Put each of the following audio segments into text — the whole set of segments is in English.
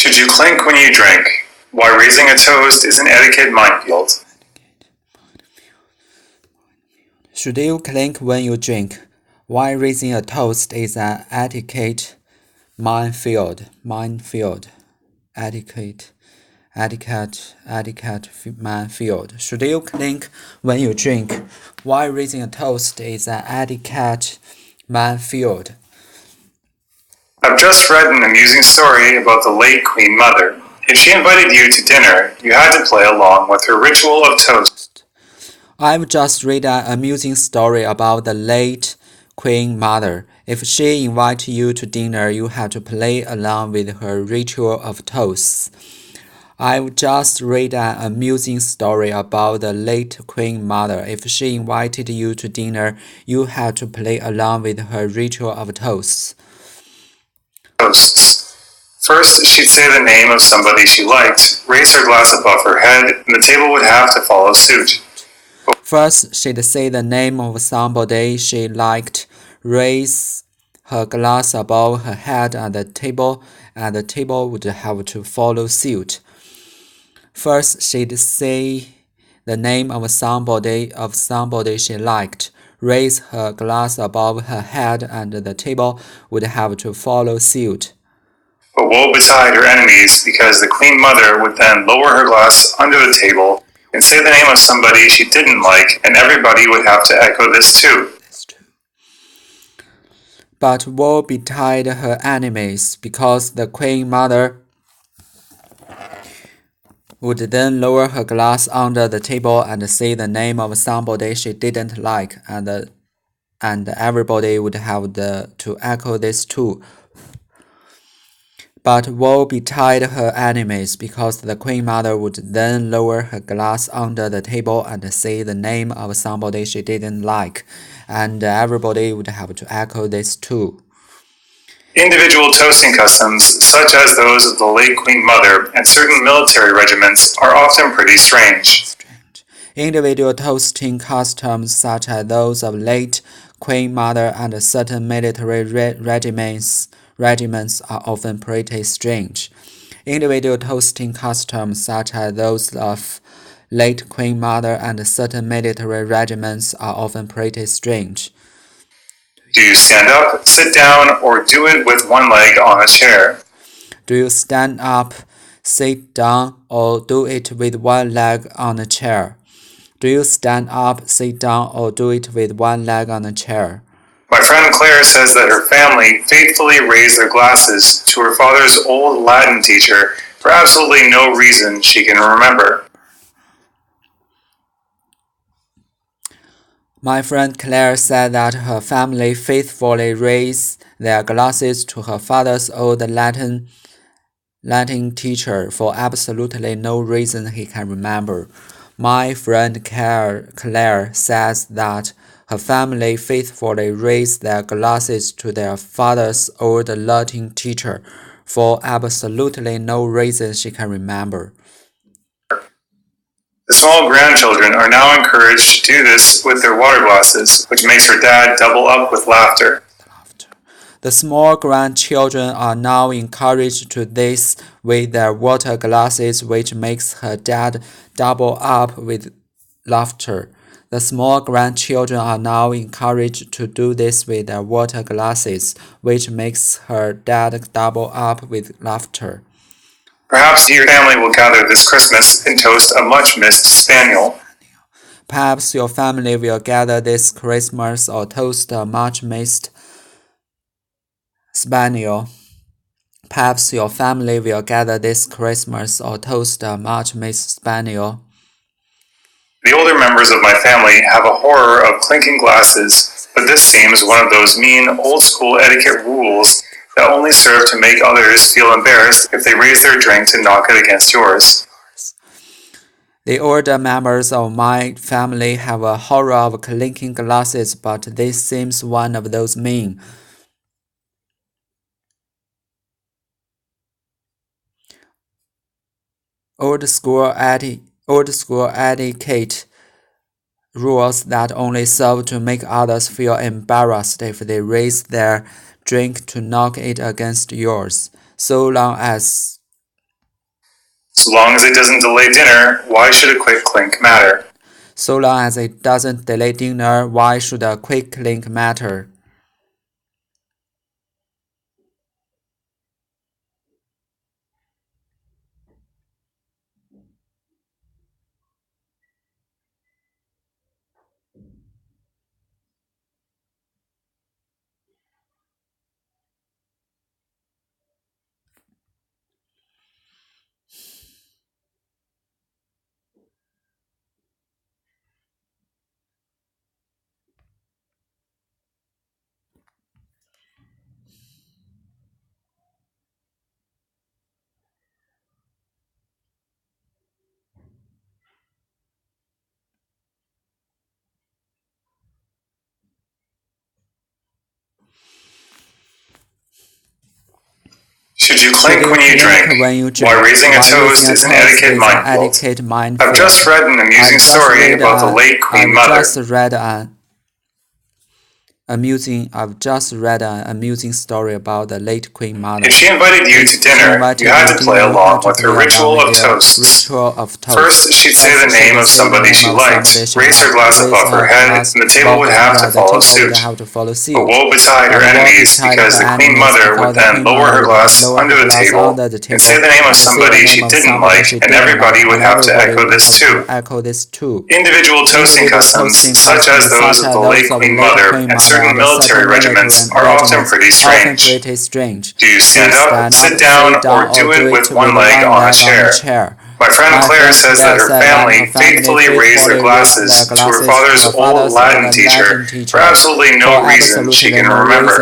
Should you clink when you drink? Why raising a toast is an etiquette minefield. Should you clink when you drink? Why raising a toast is an etiquette minefield. Etiquette minefield. Should you clink when you drink? Why raising a toast is an etiquette minefield. I've just read an amusing story about the late Queen Mother. If she invited you to dinner, you had to play along with her ritual of toast. I've just read an amusing story about the late Queen Mother. If she invited you to dinner, you had to play along with her ritual of toasts. I've just read an amusing story about the late Queen Mother. If she invited you to dinner, you had to play along with her ritual of toasts. First, she'd say the name of somebody she liked, raise her glass above her head, and the table would have to follow suit. First, she'd say the name of somebody she liked, raise her glass above her head and the table would have to follow suit. First, she'd say the name of somebody she liked, raise her glass above her head, and the table would have to follow suit. But woe betide her enemies, because the Queen Mother would then lower her glass under the table and say the name of somebody she didn't like, and everybody would have to echo this too. But woe betide her enemies, because the Queen Mother would then lower her glass under the table and say the name of somebody she didn't like, and everybody would have to echo this too. But woe betide her enemies, because the Queen Mother would then lower her glass under the table and say the name of somebody she didn't like, and everybody would have to echo this too. Individual toasting customs, such as those of the late Queen Mother and certain military regiments, are often pretty strange. Individual toasting customs, such as those of late Queen Mother and certain military regiments, are often pretty strange. Individual toasting customs, such as those of late Queen Mother and certain military regiments, are often pretty strange. Do you stand up, sit down, or do it with one leg on a chair? Do you stand up, sit down, or do it with one leg on a chair? Do you stand up, sit down, or do it with one leg on a chair? My friend Claire says that her family faithfully raised their glasses to her father's old Latin teacher for absolutely no reason she can remember. My friend Claire said that her family faithfully raised their glasses to her father's old Latin teacher for absolutely no reason he can remember. My friend Claire says that her family faithfully raised their glasses to their father's old Latin teacher for absolutely no reason she can remember. The small grandchildren are now encouraged to do this with their water glasses, which makes her dad double up with laughter. The small grandchildren are now encouraged to this with their water glasses, which makes her dad double up with laughter. The small grandchildren are now encouraged to do this with their water glasses, which makes her dad double up with laughter. Perhaps your family will gather this Christmas and toast a much-missed spaniel. Perhaps your family will gather this Christmas or toast a much-missed spaniel. Perhaps your family will gather this Christmas or toast a much-missed spaniel. The older members of my family have a horror of clinking glasses, but this seems one of those mean, old-school etiquette rules that only serve to make others feel embarrassed if they raise their drink to knock it against yours. The older members of my family have a horror of clinking glasses, but this seems one of those mean, old school etiquette rules that only serve to make others feel embarrassed if they raise their drink to knock it against yours, so long as So long as it doesn't delay dinner, why should a quick clink matter? So long as it doesn't delay dinner, why should a quick clink matter? Should you clink when you drink? Why raising a toast is an etiquette minefield. I've just read an amusing story about the late Queen Mother. I've just read an amusing story about the late Queen Mother. If she invited you to dinner, you had to play along with her ritual of toasts. First, she'd say the name of somebody she liked, raise her glass above her head, and the table would have to follow suit. But woe betide her enemies, because the Queen Mother would then lower her glass under the table and say the name of somebody she didn't like, and everybody would have to echo this too. Individual toasting customs, such as those of the late Queen Mother and certain military regiments, are often pretty strange. Do you stand up, sit down, or do it with one leg on a chair? My friend Claire says that her family faithfully raised their glasses to her father's old Latin teacher for absolutely no reason she can remember.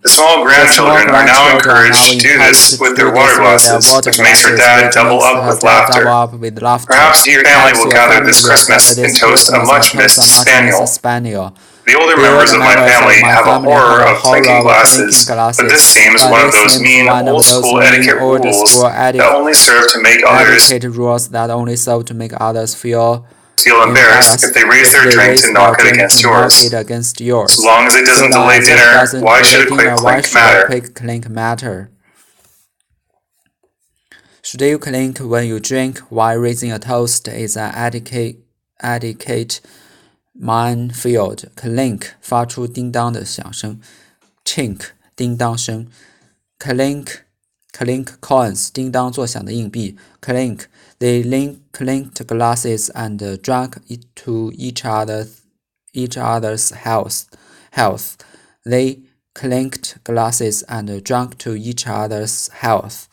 The small grandchildren are now encouraged to do this with their water glasses, which makes her dad double up with laughter. Perhaps your family will gather this Christmas and toast a much-missed spaniel. The older members of my family have a horror of clinking glasses, but this seems one of those mean old-school etiquette rules that only serve to make others feel embarrassed if they raise their drink to knock it against yours. So long as it doesn't delay dinner, why should a quick clink matter? Should you clink when you drink while raising a toast is an etiquette minefield. Clink 发出叮当的响声 ，chink 叮当声 ，clink coins 叮当作响的硬币 ，clink they clinked glasses and drank to each other's health. They clinked glasses and drank to each other's health.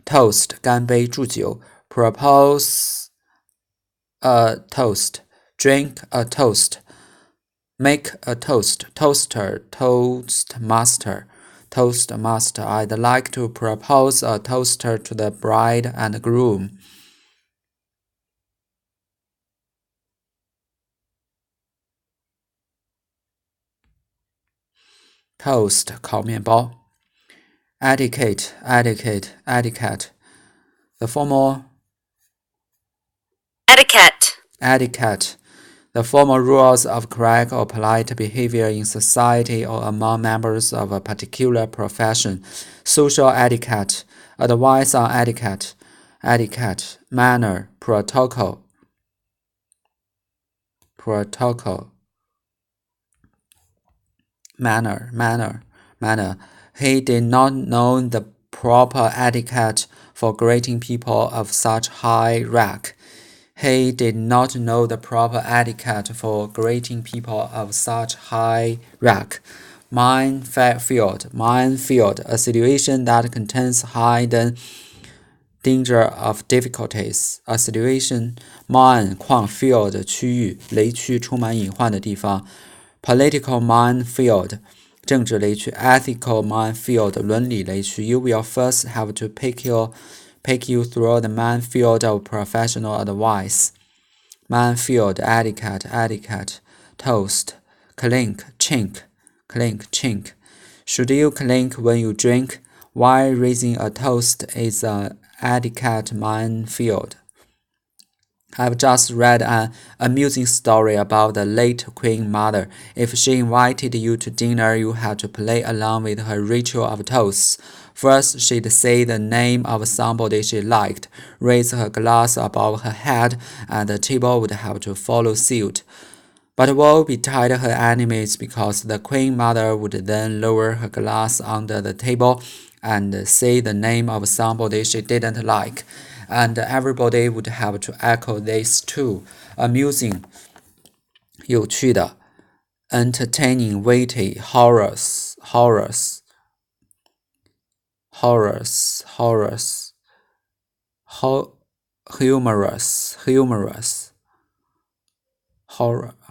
Toast 干杯祝酒 propose a toast.Drink a toast. Make a toast. Toaster. Toastmaster. Toastmaster. I'd like to propose a toaster to the bride and groom. Toast. 烤面包。Etiquette. The formal Etiquette.The formal rules of correct or polite behavior in society or among members of a particular profession. Social etiquette. Advice on etiquette. Manner. Protocol. Manner. He did not know the proper etiquette for greeting people of such high rank.He did not know the proper etiquette for greeting people of such high rank. Minefield, a situation that contains hidden danger of difficulties. A situation, mine 矿 field 区域雷区充满隐患的地方。Political minefield 政治雷区。Ethical minefield 伦理雷区。You will first have to pick you through the minefield of professional advice. Minefield, etiquette, toast, clink, chink. Should you clink when you drink? Why raising a toast is an etiquette minefield. I've just read an amusing story about the late Queen Mother. If she invited you to dinner, you had to play along with her ritual of toasts. First, she'd say the name of somebody she liked, raise her glass above her head, and the table would have to follow suit. But woe betide her enemies, because the Queen Mother would then lower her glass under the table and say the name of somebody she didn't like, and everybody would have to echo this too. Amusing, 有趣的 entertaining, witty, humorous,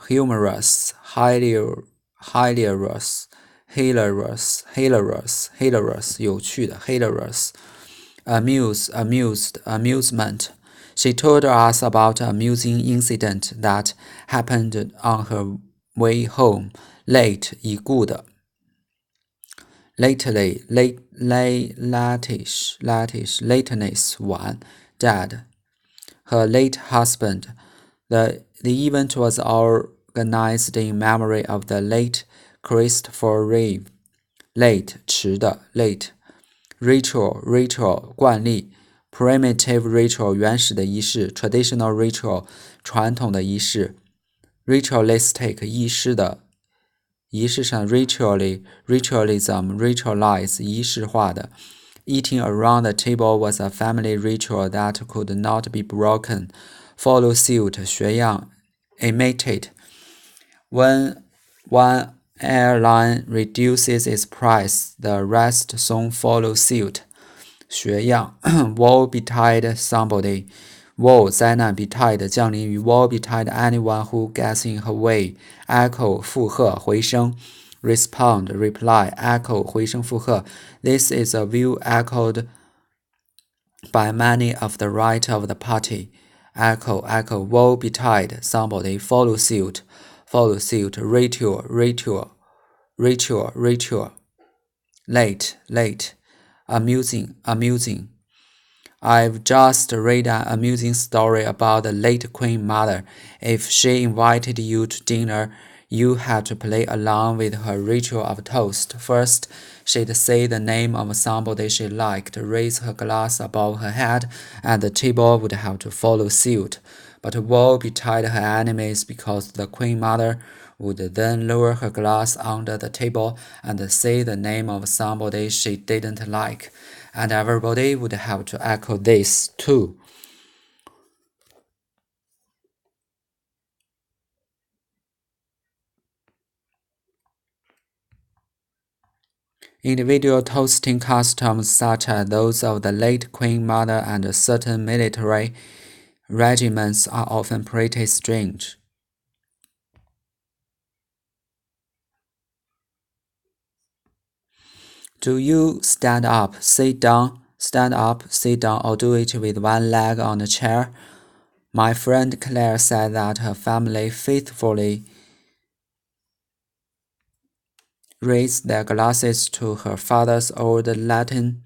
humorous, hilarious, 有趣的 hilarious, amusement. She told us about an amusing incident that happened on her way home, late, 已故的 lately, lateness, 晚 dead. Her late husband. The event was organized in memory of the late Christopher Reeve. Late, 迟的 late. Ritual, 惯例 Primitive ritual, 原始的仪式 Traditional ritual, 传统的仪式 Ritualistic, 仪式的仪式上 ritualism, ritualize, 仪式化的 Eating around the table was a family ritual that could not be broken. Follow suit, 学样 imitate. When one airline reduces its price, the rest soon follow suit. 学样 woe betide somebody. Woe 灾难 betide 降临于 woe betide anyone who gets in her way. Echo 附和回声 Respond, reply, echo 回声附和 This is a view echoed by many of the right of the party. Echo, woe betide somebody, follow suit, ritual, late, amusing. I've just read an amusing story about the late Queen Mother. If she invited you to dinner, you had to play along with her ritual of toast. First, she'd say the name of somebody she liked, raise her glass above her head, and the table would have to follow suit. But woe betide her enemies, because the Queen Mother would then lower her glass under the table and say the name of somebody she didn't like, and everybody would have to echo this too. Individual toasting customs such as those of the late Queen Mother and certain military regiments are often pretty strange. Do you stand up, sit down, or do it with one leg on a chair? My friend Claire said that her family faithfully raised their glasses to her father's old Latin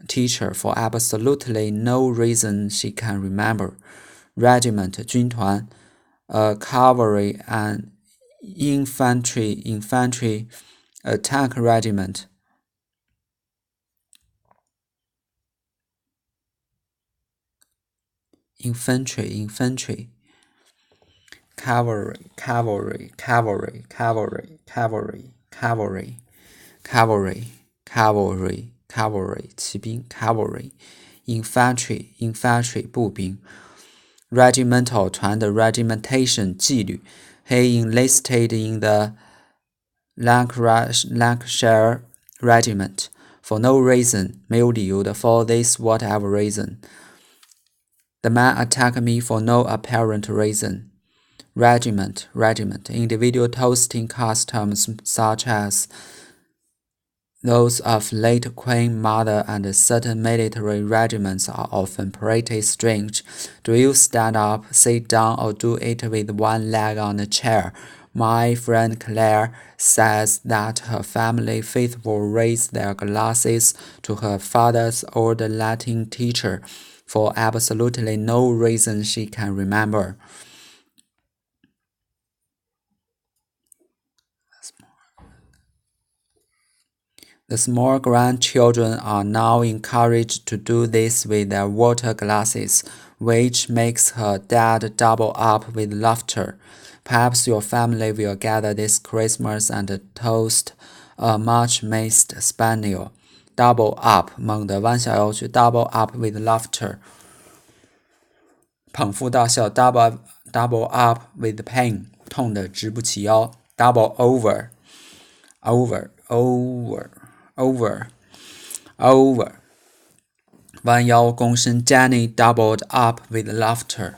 teacher for absolutely no reason she can remember. Regiment, 军团, cavalry and infantry, a tank regiment. Infantry. Cavalry,骑兵 cavalry, infantry 步兵 regimental 团的 regimentation 纪律 He enlisted in the Lancashire regiment for no reason 没有理由的 for this whatever reason. The man attacked me for no apparent reason. Regiment, individual toasting customs such as those of late Queen Mother and certain military regiments are often pretty strange. Do you stand up, sit down, or do it with one leg on a chair? My friend Claire says that her family faithfully raised their glasses to her father's old Latin teacher for absolutely no reason she can remember. The small grandchildren are now encouraged to do this with their water glasses, which makes her dad double up with laughter. Perhaps your family will gather this Christmas and toast a much-missed spaniel. Double up, 猛地弯下腰去 double up with laughter. 捧腹大笑 double up with pain. 痛得直不起腰 double over. Over. 弯腰躬身 Jenny doubled up with laughter.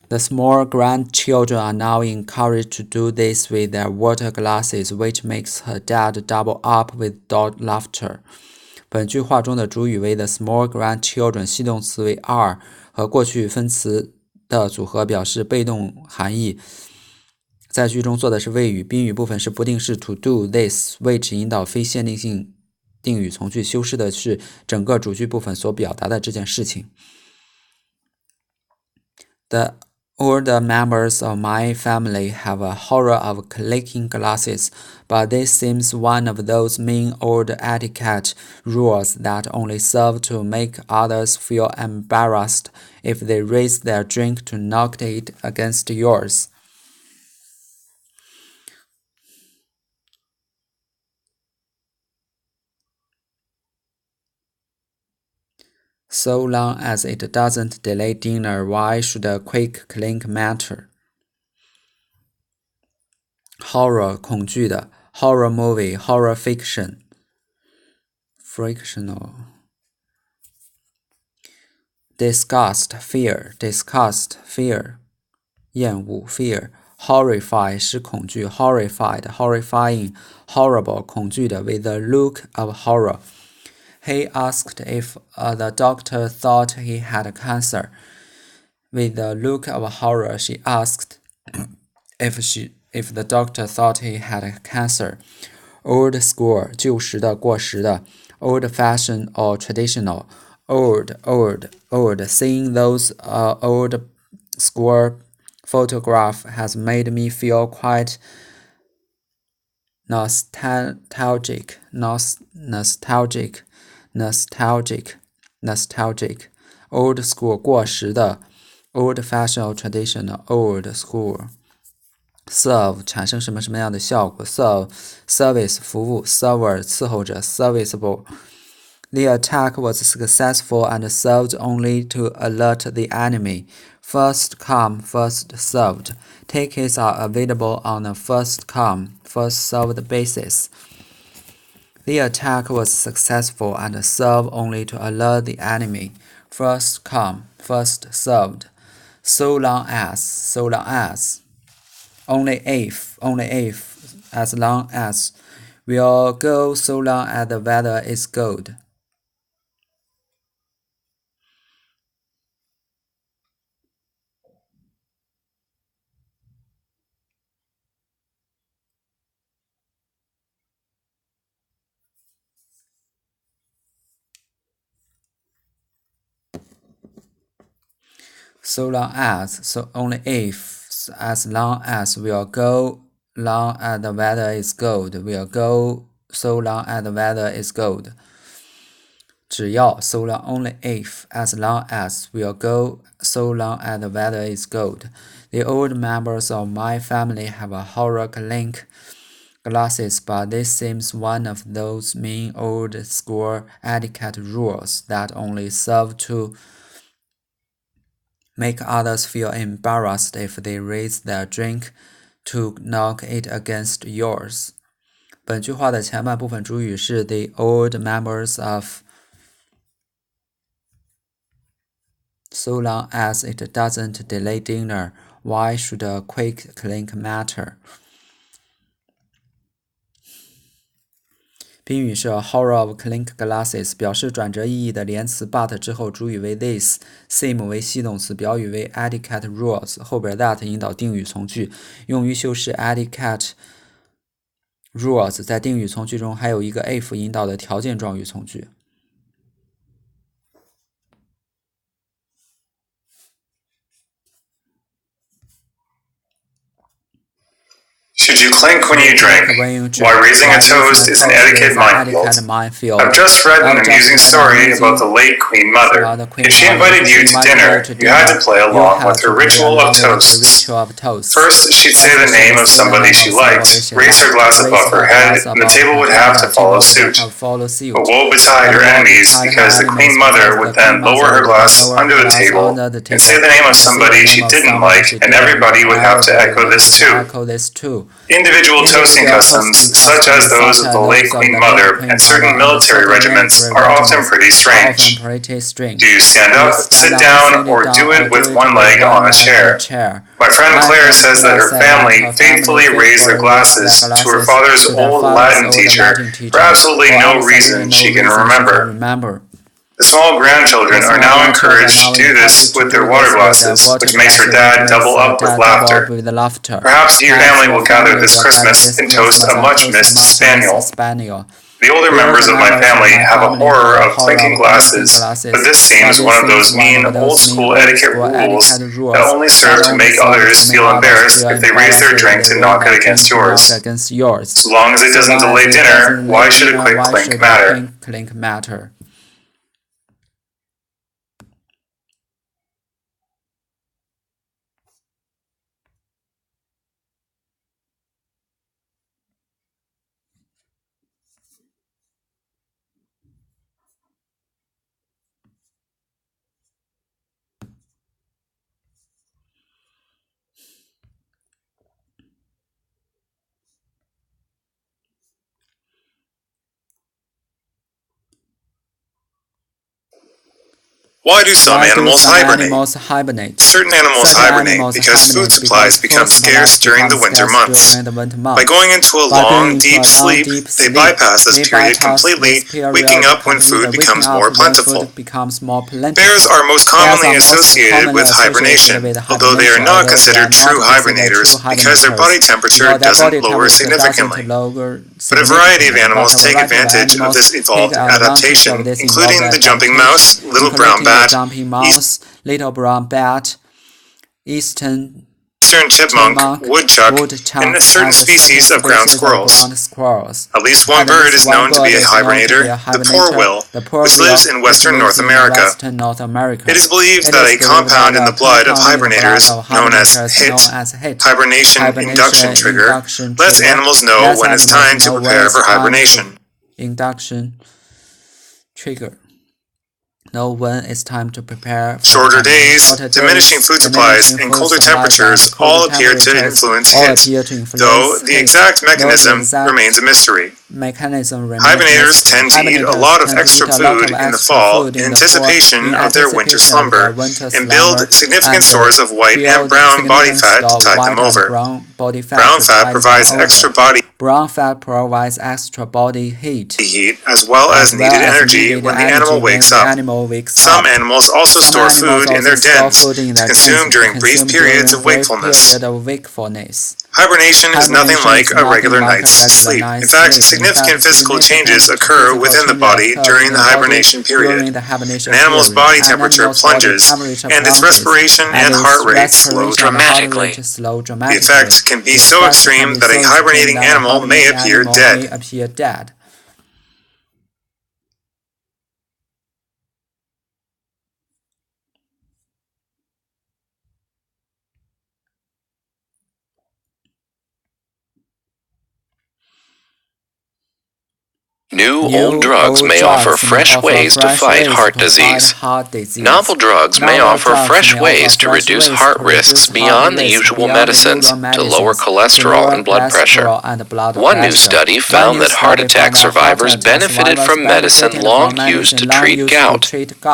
The small grandchildren are now encouraged to do this with their water glasses, which makes her dad double up with laughter. 本句话中的主语为 the small grandchildren， 系动词为 are 和过去分词的组合表示被动含义。在句中做的是谓语，宾语部分是不定式 to do this，which 引导非限定性定语从句，修饰的是整个主句部分所表达的这件事情。The older members of my family have a horror of clicking glasses, but this seems one of those mean old etiquette rules that only serve to make others feel embarrassed if they raise their drink to knock it against yours. So long as it doesn't delay dinner, why should a quick clink matter? Horror 恐惧的 horror movie, horror fiction. Frictional. Disgust, fear, fear. 厌恶 fear. Horrify 是恐惧 horrified, horrifying, horrible 恐惧的 with a look of horror. He asked if the doctor thought he had cancer. With a look of horror, she asked if the doctor thought he had cancer. Old school 旧时的过时的 old-fashioned or traditional. Old. Seeing those old school photograph has made me feel quite nostalgic. Old school 过时的 old-fashioned or traditional. Old school. Serve 产生什么什么样的效果 serve service 服务 server 伺候者 serviceable. The attack was successful and served only to alert the enemy. First come, first served. Tickets are available on a first come, first served basis. The attack was successful and served only to alert the enemy. First come, first served. So long as. Only if, as long as. We'll go so long as the weather is good. So long as, so only if, as long as, we'll go long as the weather is good. We'll go so long as the weather is good. 只要 so long only if, as long as, we'll go so long as the weather is good. The old members of my family have a horror clink glasses, but this seems one of those mean old school etiquette rules that only serve to make others feel embarrassed if they raise their drink to knock it against yours. 本句话的前半部分主语是 the old members of. So long as it doesn't delay dinner, why should a quick clink matter? 宾语是 a horror of clink glasses， 表示转折意义的连词 but 之后主语为 this， seem 为系动词，表语为 etiquette rules， 后边 that 引导定语从句，用于修饰 etiquette rules。 在定语从句中还有一个 if 引导的条件状语从句。Should you clink when you drink? Why raising a toast is an etiquette minefield. I've just read an amusing story about the late Queen Mother. If she invited you to dinner, you had to play along with her ritual of toasts. First, she'd say the name of somebody she liked, raise her glass above her head, and the table would have to follow suit. But woe betide her enemies, because the Queen Mother would then lower her glass under the table and say the name of somebody she didn't like, and everybody would have to echo this too. Individual toasting customs, such as those of the late Queen Mother and certain military regiments, are often pretty strange. Do you stand up, sit down, or do it with one leg on a chair? My friend Claire says that her family faithfully raised their glasses to her father's old Latin teacher for absolutely no reason she can remember. The small grandchildren are now encouraged to do this with their water glasses, which makes her dad double up with laughter. Perhaps your family will gather this Christmas and toast a much-missed spaniel. The older members of my family have a horror of clinking glasses, but this seems one of those mean, old-school etiquette rules that only serve to make others feel embarrassed if they raise their drink to knock it against yours. So long as it doesn't delay dinner, why should a quick clink matter? Why do some animals hibernate? Certain animals hibernate because food supplies become scarce during the winter months. By going into a long, deep sleep, they bypass this period completely, waking up when food becomes more plentiful. Bears are most commonly associated with hibernation, although they are not considered true hibernators because their body temperature doesn't lower significantly. But a variety of animals take advantage of this evolved adaptation, including the jumping mouse, little brown bat, eastern chipmunk, woodchuck, and certain species of ground squirrels. At least one bird is known to be a hibernator, the poor-will, which lives in western North America. It is believed that a compound in the blood of hibernators, known as HIT, hibernation induction trigger, lets animals know when it's time to prepare for hibernation. Induction trigger. Know when it's time to prepare for shorter days, diminishing food supplies, and colder temperatures all appear to influence HIT, though the exact mechanism remains a mystery. Hibernators tend to eat a lot of extra food in the fall in anticipation of their winter slumber and build significant stores of white and brown body fat to tide them over. Brown fat provides extra body heat as well as needed energy when the animal wakes up. Some animals also store food in their dens to consume during brief periods of wakefulness. Hibernation is nothing like a regular night's sleep. In fact, significant physical changes occur within the body during the hibernation period. An animal's body temperature plunges, and its respiration and heart rate slow dramatically. The effect can be so extreme that a hibernating animal may appear dead. New old drugs may offer fresh ways to fight heart disease. Novel drugs may offer fresh ways to reduce heart risks beyond the usual medicines to lower cholesterol and blood pressure. One new study found that heart attack survivors benefited from medicine long used to treat gout.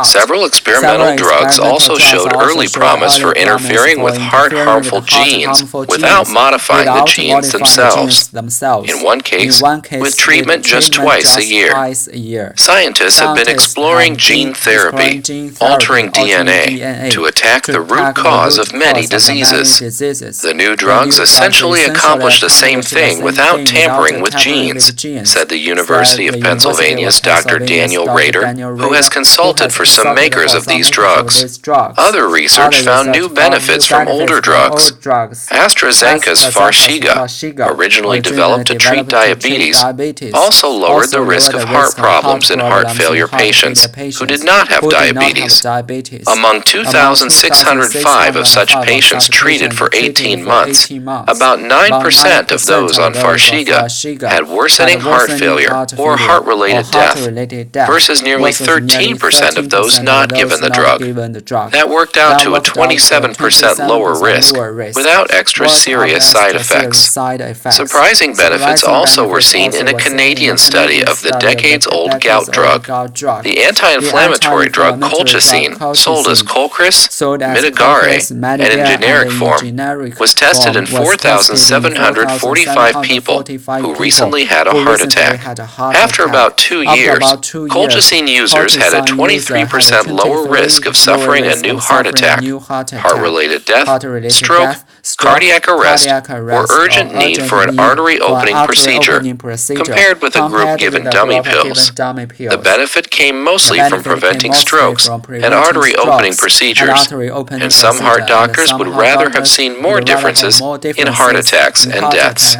Several experimental drugs also showed early promise for interfering with heart-harmful genes without modifying the genes themselves. In one case, with treatment just twice twice a year. Scientists have been exploring gene therapy, altering DNA to attack the root cause of many diseases. The new drugs essentially accomplish the same thing without tampering with genes, said the University of Pennsylvania's Dr. Daniel Rader, who has consulted for some makers of these drugs. Other research found new benefits from older drugs. AstraZeneca's Farxiga, originally developed to treat diabetes, also lowered the risk of heart problems in heart failure patients who did not have diabetes. Among 2,605 of such patients treated for 18 months, about 9% of those on Farxiga had worsening heart failure or heart-related death, versus nearly 13% of those not given the drug. That worked out to a 27% lower risk, without extra serious side effects. Surprising benefits also were seen in a Canadian study of the decades-old gout drug. The anti-inflammatory drug colchicine, sold as Colchris, Mitigare, and in generic form, was tested in 4,745 people who recently had a heart attack. After about 2 years, colchicine users had a 23% lower risk of suffering a new heart attack, heart-related death, stroke, cardiac arrest, or urgent need for an artery opening procedure, compared with a group given dummy pills. The benefit came mostly from preventing strokes and artery opening procedures, and some heart doctors would rather have seen more differences in heart attacks and deaths.